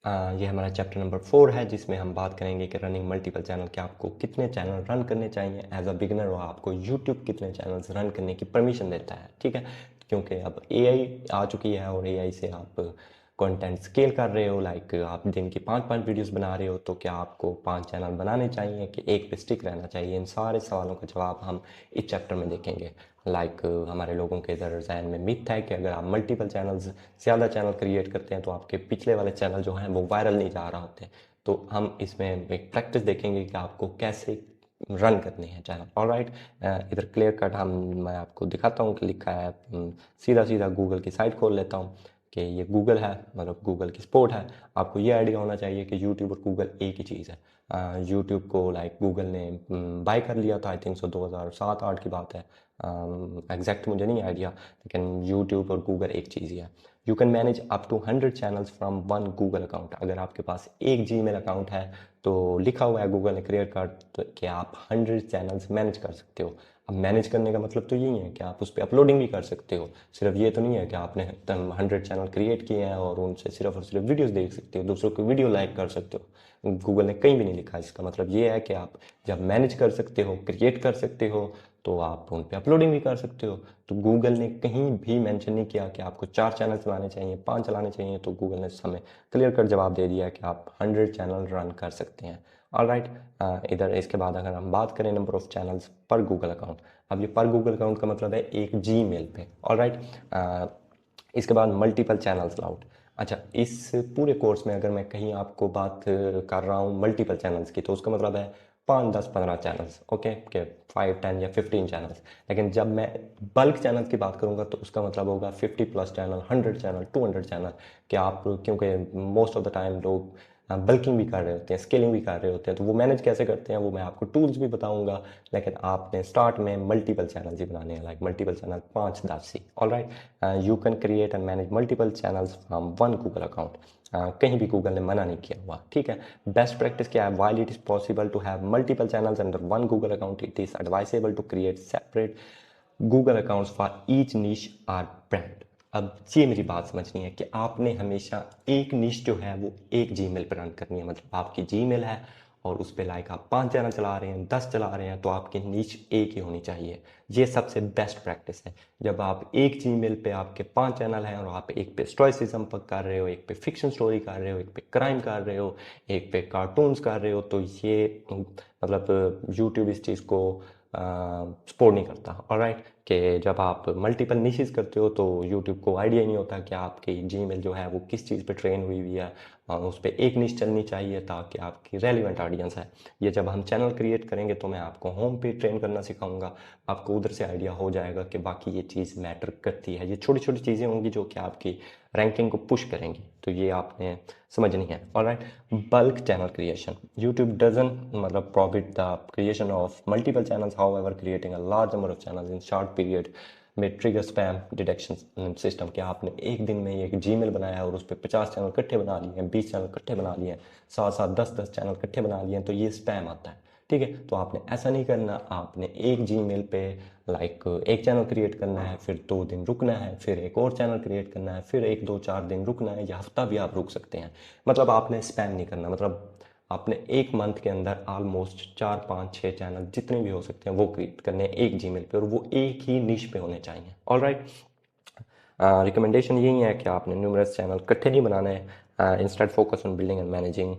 ये हमारा chapter number 4 है जिसमें हम बात करेंगे कि रनिंग मल्टीपल चैनल के आपको कितने चैनल रन करने चाहिए एज अ बिगिनर, और आपको यूट्यूब कितने चैनल्स रन करने की परमिशन देता है। ठीक है, क्योंकि अब एआई आ चुकी है और एआई से आप कंटेंट स्केल कर रहे हो, लाइक आप दिन की 5-5 वीडियोस बना रहे हो, तो क्या आपको 5 चैनल बनाने चाहिए कि एक पे स्टिक रहना चाहिए? इन सारे सवालों का जवाब हम इस चैप्टर में देखेंगे। लाइक हमारे लोगों के इधर जहन में मिथ है कि अगर आप मल्टीपल चैनल्स ज़्यादा चैनल क्रिएट करते हैं तो आपके पिछले वाले चैनल जो हैं वो वायरल नहीं जा रहा होते। तो हम इसमें एक प्रैक्टिस देखेंगे कि आपको कैसे रन करने हैं चैनल। ऑलराइट, इधर क्लियर कट हम मैं आपको दिखाता हूँ कि लिखा है, सीधा सीधा गूगल की साइट खोल लेता हूँ कि ये गूगल है, मतलब गूगल की सपोर्ट है। आपको ये आइडिया होना चाहिए कि यूट्यूब और गूगल एक ही चीज़ है। यूट्यूब को लाइक गूगल ने बाय कर लिया था, आई थिंक सो 2007-8 की बात है। एग्जैक्ट मुझे नहीं आइडिया, लेकिन यूट्यूब और गूगल एक चीज़ ही है। You can manage up to 100 channels from one Google account. अगर आपके पास एक जीमेल अकाउंट है तो लिखा हुआ है गूगल ने क्रिएट कर तो कि आप 100 चैनल्स मैनेज कर सकते हो। अब मैनेज करने का मतलब तो यही है कि आप उस पर अपलोडिंग भी कर सकते हो। सिर्फ ये तो नहीं है कि आपने 100 चैनल क्रिएट किए हैं और उनसे सिर्फ और सिर्फ वीडियोस देख सकते हो, दूसरों की वीडियो लाइक कर सकते हो। गूगल ने कहीं भी नहीं लिखा। इसका मतलब ये है कि आप जब मैनेज कर सकते हो, क्रिएट कर सकते हो, तो आप उन पर अपलोडिंग भी कर सकते हो। तो गूगल ने कहीं भी मेंशन नहीं किया कि आपको 4 चैनल चलाने चाहिए, 5 चलाने चाहिए। तो गूगल ने हमें क्लियर कट जवाब दे दिया कि आप 100 चैनल रन कर सकते हैं। ऑलराइट, इधर इसके बाद अगर हम बात करें नंबर ऑफ चैनल्स पर गूगल अकाउंट, अब ये पर गूगल अकाउंट का मतलब है एक जीमेल पे। ऑलराइट, इसके बाद मल्टीपल चैनल्स अलाउड। अच्छा, इस पूरे कोर्स में अगर मैं कहीं आपको बात कर रहा हूँ मल्टीपल चैनल्स की, तो उसका मतलब है 5, 10, 15 चैनल्स, ओके, के 5, 10 या 15 चैनल्स। लेकिन जब मैं बल्क चैनल्स की बात करूंगा तो उसका मतलब होगा 50+ चैनल, 100 चैनल, 200 चैनल। कि आप, क्योंकि मोस्ट ऑफ द टाइम लोग बल्किंग भी कर रहे होते हैं, स्केलिंग भी कर रहे होते हैं, तो वो मैनेज कैसे करते हैं वो मैं आपको टूल्स भी बताऊंगा। लेकिन आपने स्टार्ट में मल्टीपल चैनल्स ही बनाने हैं, like multiple channel 5-10 he. Alright, you can create and manage multiple channels from one Google account. कहीं भी गूगल ने मना नहीं किया हुआ। ठीक है, बेस्ट प्रैक्टिस क्या है? While it is possible to have multiple channels under one Google account, it is advisable to create separate Google accounts for each niche or brand. अब ये मेरी बात समझनी है कि आपने हमेशा एक निश जो है वो एक जीमेल पर रन करनी है। मतलब आपकी जीमेल है और उस पर लाइक आप 5 चैनल चला रहे हैं, 10 चला रहे हैं, तो आपकी नीच एक ही होनी चाहिए। ये सबसे बेस्ट प्रैक्टिस है। जब आप एक जीमेल पे आपके 5 चैनल हैं और आप एक पे स्टोइसिज्म पर कर रहे हो, एक पे फिक्शन स्टोरी कर रहे हो, एक पे क्राइम कर रहे हो, एक पे कार्टून्स कर रहे हो, तो ये मतलब यूट्यूब इस चीज़ को सपोर्ट नहीं करता। ऑलराइट, कि जब आप मल्टीपल निशेस करते हो तो यूट्यूब को आइडिया ही नहीं होता कि आपकी जीमेल जो है वो किस चीज़ पे ट्रेन हुई हुई है। उस पर एक निश चलनी चाहिए ताकि आपकी रेलिवेंट ऑडियंस है। ये जब हम चैनल क्रिएट करेंगे तो मैं आपको होम पे ट्रेन करना सिखाऊंगा, आपको उधर से आइडिया हो जाएगा कि बाकी ये चीज़ मैटर करती है। ये छोटी छोटी चीज़ें होंगी जो कि आपकी रैंकिंग को पुश करेंगी, तो ये आपने समझनी है। Alright, bulk channel creation, YouTube doesn't मतलब profit the creation of multiple channels, however creating a large number of channels in short period may trigger spam detection system. कि आपने एक दिन में एक जीमेल बनाया है और उस पर 50 चैनल इकट्ठे बना लिए हैं, 20 चैनल इकट्ठे बना लिए हैं, 7-7, 10-10 चैनल इकट्ठे बना लिए हैं, तो ये स्पैम आता है। ठीक है, तो आपने ऐसा नहीं करना। आपने एक जीमेल पे लाइक एक चैनल क्रिएट करना है, फिर 2 दिन रुकना है, फिर एक और चैनल क्रिएट करना है, फिर 1-2-4 दिन रुकना है, या हफ्ता भी आप रुक सकते हैं। मतलब आपने स्पैम नहीं करना। मतलब आपने एक मंथ के अंदर ऑलमोस्ट 4-5-6 चैनल जितने भी हो सकते हैं वो क्रिएट करने हैं एक जीमेल पे, और वो एक ही निश पे होने चाहिए। ऑलराइट, रिकमेंडेशन यही है कि आपने न्यूमरस चैनल इकट्ठे नहीं बनाने हैं। Instead focus on building and managing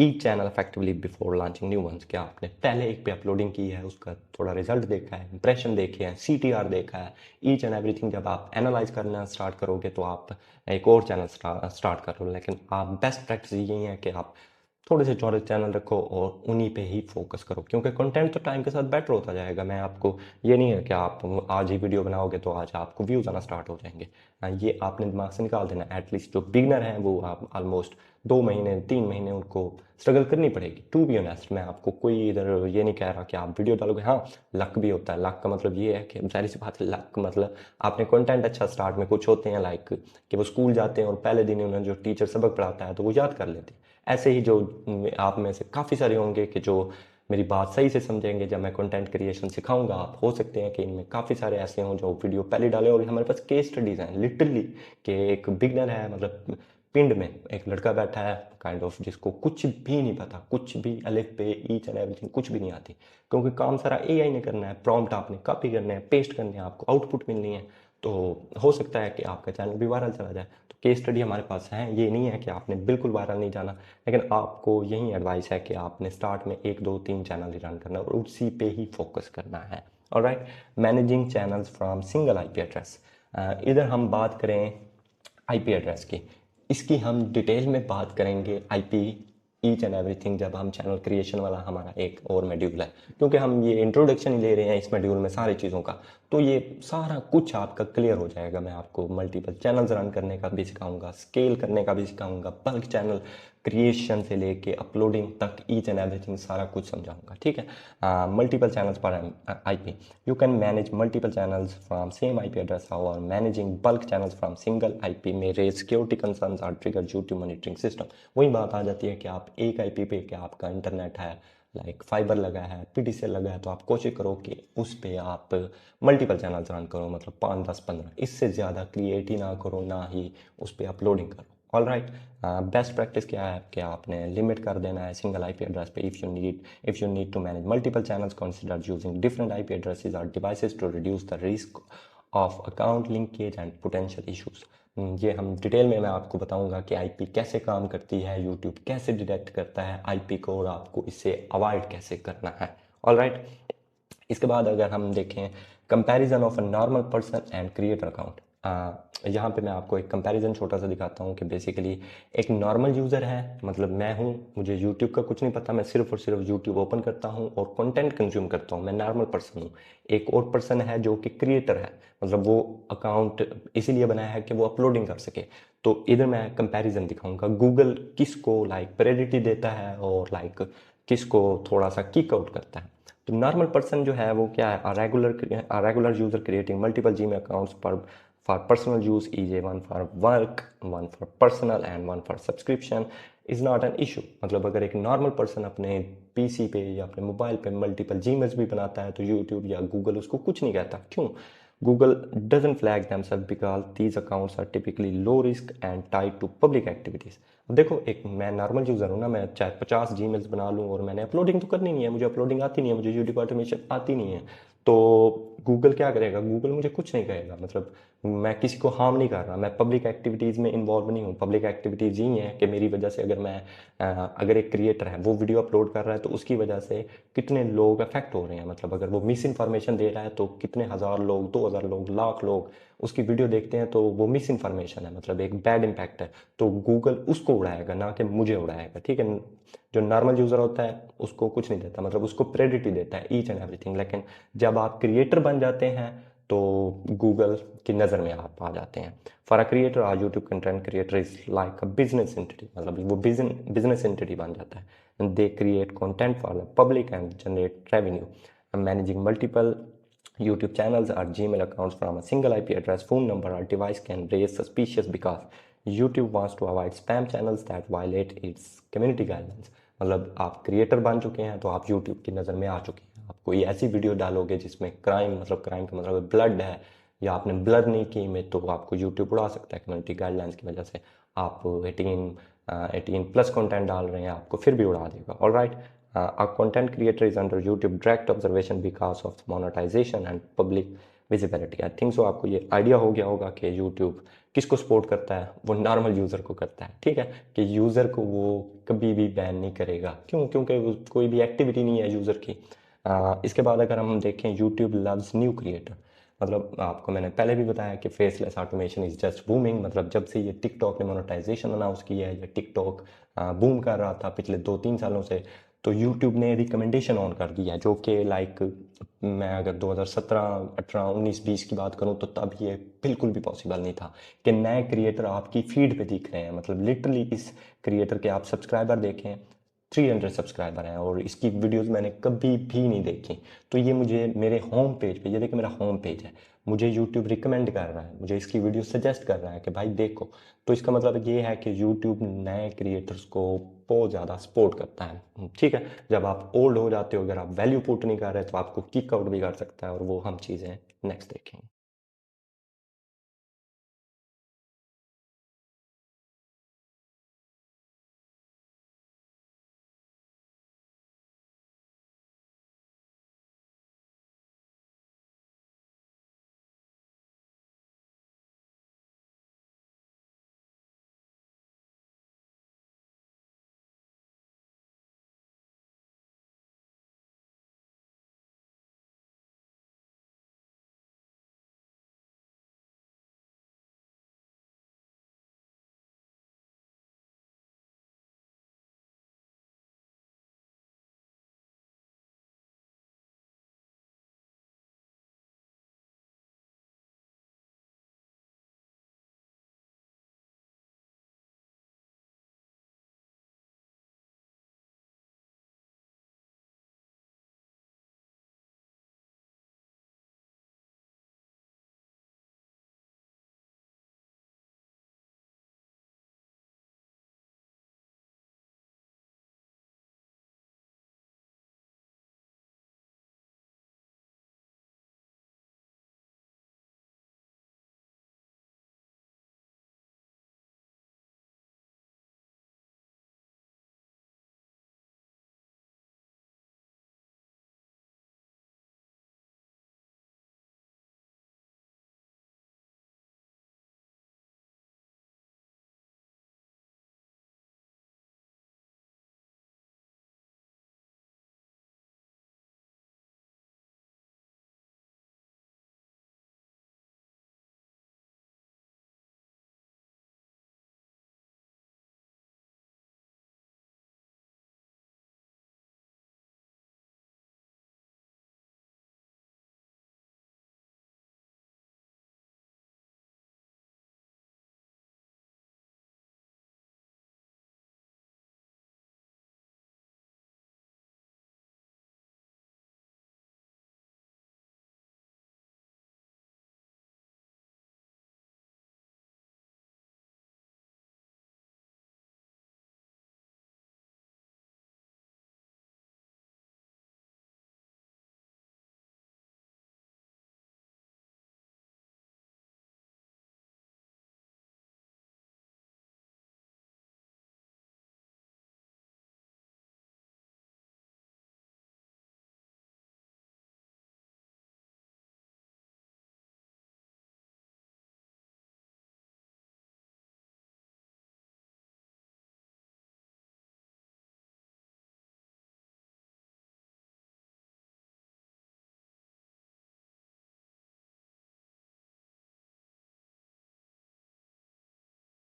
each channel effectively before launching new ones. क्या आपने पहले एक पे अपलोडिंग की है, उसका थोड़ा रिजल्ट देखा है, इंप्रेशन देखे हैं, सीटीआर देखा है, ईच एंड एवरीथिंग जब आप एनालाइज करना स्टार्ट करोगे तो आप एक और चैनल स्टार्ट करो। लेकिन आप बेस्ट प्रैक्टिस यही है कि आप थोड़े से चौड़े चैनल रखो और उन्हीं पे ही फोकस करो, क्योंकि कंटेंट तो टाइम के साथ बेटर होता जाएगा। मैं आपको ये नहीं है कि आप आज ही वीडियो बनाओगे तो आज आपको व्यूज़ आना स्टार्ट हो जाएंगे। ये आपने दिमाग से निकाल देना। एटलीस्ट जो बिगनर हैं वो आप ऑलमोस्ट 2 महीने 3 महीने उनको स्ट्रगल करनी पड़ेगी। टू बी ऑनेस्ट, मैं आपको कोई इधर ये नहीं कह रहा कि आप वीडियो डालोगे। हाँ, लक भी होता है। लक का मतलब ये है कि जाहिर सी बात है, लक मतलब आपने कंटेंट अच्छा स्टार्ट में, कुछ होते हैं लाइक कि वो स्कूल जाते हैं और पहले दिन उन्हें जो टीचर सबक पढ़ाता है तो वो याद कर लेते हैं। ऐसे ही जो आप में से काफ़ी सारे होंगे कि जो मेरी बात सही से समझेंगे जब मैं कंटेंट क्रिएशन सिखाऊंगा। आप हो सकते हैं कि इनमें काफ़ी सारे ऐसे हों जो वीडियो पहले डाले, और हमारे पास केस स्टडीज़ हैं लिटरली कि एक बिगनर है, मतलब पिंड में एक लड़का बैठा है काइंड ऑफ जिसको कुछ भी नहीं पता, कुछ भी अलिफ पे ईच एंड एवरीथिंग कुछ भी नहीं आती, क्योंकि काम सारा एआई ने करना है, प्रॉम्प्ट आपने कॉपी करने हैं, पेस्ट करने हैं, आपको आउटपुट मिलनी है। तो हो सकता है कि आपका चैनल भी वायरल चला जाए। तो केस स्टडी हमारे पास है, ये नहीं है कि आपने बिल्कुल वायरल नहीं जाना, लेकिन आपको यही एडवाइस है कि आपने स्टार्ट में 1 2 3 चैनल ही रन करना है और उसी पे ही फोकस करना है। Alright, managing channels from single IP address. इधर हम बात करें आईपी एड्रेस की, इसकी हम डिटेल में बात करेंगे आईपी ईच एंड एवरीथिंग जब हम चैनल क्रिएशन वाला हमारा एक और मॉड्यूल है, क्योंकि हम ये इंट्रोडक्शन ही ले रहे हैं इस मॉड्यूल में सारी चीज़ों का, तो ये सारा कुछ आपका क्लियर हो जाएगा। मैं आपको मल्टीपल चैनल्स रन करने का भी सिखाऊंगा, स्केल करने का भी सिखाऊंगा, बल्क चैनल क्रिएशन से लेके अपलोडिंग तक ईच एंड एवरीथिंग सारा कुछ समझाऊंगा, ठीक है। मल्टीपल चैनल्स पर IP, you can manage multiple channels from same IP address और managing bulk channels from single IP may raise security concerns or trigger YouTube monitoring system. वही बात आ जाती है कि आप एक आईपी पे कि आपका इंटरनेट है, लाइक फाइबर लगा है, पीटीसीएल लगा है, तो आप कोशिश करो कि उस पर आप मल्टीपल चैनल्स रन करो, मतलब 5 10 15, इससे ज़्यादा क्रिएट ही ना करो, ना ही उस पर अपलोडिंग करो। ऑल राइट, बेस्ट प्रैक्टिस क्या है कि आपने लिमिट कर देना है सिंगल आईपी एड्रेस पे। If you need to manage multiple channels consider using different IP addresses और devices to reduce the risk of account linkage and potential issues. ये हम डिटेल में मैं आपको बताऊंगा कि आईपी कैसे काम करती है, यूट्यूब कैसे डिटेक्ट करता है आईपी को और आपको इससे अवॉइड कैसे करना है। ऑल राइट, इसके बाद अगर हम देखें comparison of a normal person and creator account, यहाँ पे मैं आपको एक कंपैरिजन छोटा सा दिखाता हूँ कि बेसिकली एक नॉर्मल यूज़र है, मतलब मैं हूँ, मुझे यूट्यूब का कुछ नहीं पता, मैं सिर्फ और सिर्फ यूट्यूब ओपन करता हूँ और कंटेंट कंज्यूम करता हूँ, मैं नॉर्मल पर्सन हूँ। एक और पर्सन है जो कि क्रिएटर है, मतलब वो अकाउंट इसीलिए बनाया है कि वो अपलोडिंग कर सके। तो इधर मैं कंपैरिजन दिखाऊंगा गूगल किसको लाइक प्रायोरिटी देता है और लाइक किसको थोड़ा सा किक आउट करता है। तो नॉर्मल पर्सन जो है वो क्या है, regular user creating multiple Gmail accounts for personal use is a one for work, one for personal and one for subscription is not an issue. मतलब अगर एक नॉर्मल पर्सन अपने पीसी पे या अपने मोबाइल पे मल्टीपल जीमेल्स भी बनाता है तो यूट्यूब या गूगल उसको कुछ नहीं कहता। क्यों? Google doesn't flag themselves because these accounts are typically low risk and tied to public activities। अब देखो, एक मैं नॉर्मल यूज़र हूँ ना, मैं चाहे 50 जीमेल्स बना लूँ और मैंने अपलोडिंग तो करनी नहीं है, मुझे अपलोडिंग आती नहीं है, मुझे यूट्यूब ऑटोमेशन आती नहीं है, तो गूगल क्या करेगा? गूगल मुझे कुछ नहीं कहेगा, मतलब मैं किसी को हार्म नहीं कर रहा, मैं पब्लिक एक्टिविटीज़ में इन्वॉल्व नहीं हूँ। पब्लिक एक्टिविटीज़ यही है कि मेरी वजह से अगर मैं अगर एक क्रिएटर है वो वीडियो अपलोड कर रहा है तो उसकी वजह से कितने लोग अफेक्ट हो रहे हैं, मतलब अगर वो मिस इन्फॉर्मेशन दे रहा है तो कितने हज़ार लोग, 2000 लोग, लाख लोग उसकी वीडियो देखते हैं, तो वो मिस इन्फॉर्मेशन है, मतलब एक बैड इम्पैक्ट है, तो गूगल उसको उड़ाएगा ना कि मुझे उड़ाएगा, ठीक है। जो नॉर्मल यूज़र होता है उसको कुछ नहीं देता, मतलब उसको प्रायोरिटी देता है ईच एंड एवरीथिंग। लेकिन जब आप क्रिएटर बन जाते हैं तो गूगल की नज़र में आप आ जाते हैं। फॉर अ क्रिएटर और YouTube content creator is like a business entity, मतलब वो बिजनेस एंटिटी बन जाता है। They create content for the public and generate revenue. Managing multiple YouTube channels or Gmail accounts from a single IP address, phone number, or device can raise suspicious because YouTube wants to avoid spam channels that violate its community guidelines। मतलब आप creator बन चुके हैं तो आप YouTube की नज़र में आ चुके हैं। आप कोई ऐसी वीडियो डालोगे जिसमें क्राइम, मतलब क्राइम का मतलब ब्लड है, या आपने ब्लर नहीं की इमेज, तो आपको यूट्यूब उड़ा सकता है कम्युनिटी गाइडलाइंस की वजह से। आप 18+ कंटेंट डाल रहे हैं, आपको फिर भी उड़ा देगा। All right, a content creator is under YouTube direct observation because of monetization and public visibility। I think so आपको ये आइडिया हो गया होगा कि YouTube किसको सपोर्ट करता है, वो नॉर्मल यूज़र को करता है, ठीक है, कि यूज़र को वो कभी भी बैन नहीं करेगा। क्यों? क्योंकि कोई भी एक्टिविटी नहीं है यूज़र की। इसके बाद अगर हम देखें YouTube लव्स न्यू क्रिएटर, मतलब आपको मैंने पहले भी बताया कि faceless automation is just booming. मतलब जब से ये टिकटॉक ने मोनेटाइजेशन अनाउंस किया है, या टिकटॉक बूम कर रहा था पिछले 2 3 सालों से, तो यूट्यूब ने रिकमेंडेशन ऑन कर दिया है, जो कि लाइक मैं अगर 2017 18 19 20 की बात करूं तो तब ये बिल्कुल भी पॉसिबल नहीं था कि नए क्रिएटर आपकी फीड पे दिख रहे हैं। मतलब लिटरली इस क्रिएटर के आप सब्सक्राइबर देखें, 300 सब्सक्राइबर हैं और इसकी वीडियोस मैंने कभी भी नहीं देखी। तो ये मुझे मेरे होम पेज पे, ये देखिए मेरा होम पेज है, मुझे यूट्यूब रिकमेंड कर रहा है, मुझे इसकी वीडियो सजेस्ट कर रहा है कि भाई देखो। तो इसका मतलब ये है कि यूट्यूब नए क्रिएटर्स को बहुत ज़्यादा सपोर्ट करता है, ठीक है। जब आप ओल्ड हो जाते हो, अगर आप वैल्यू पुट नहीं कर रहे तो आपको किक आउट भी कर सकता है, और वो हम चीज़ें नेक्स्ट देखेंगे।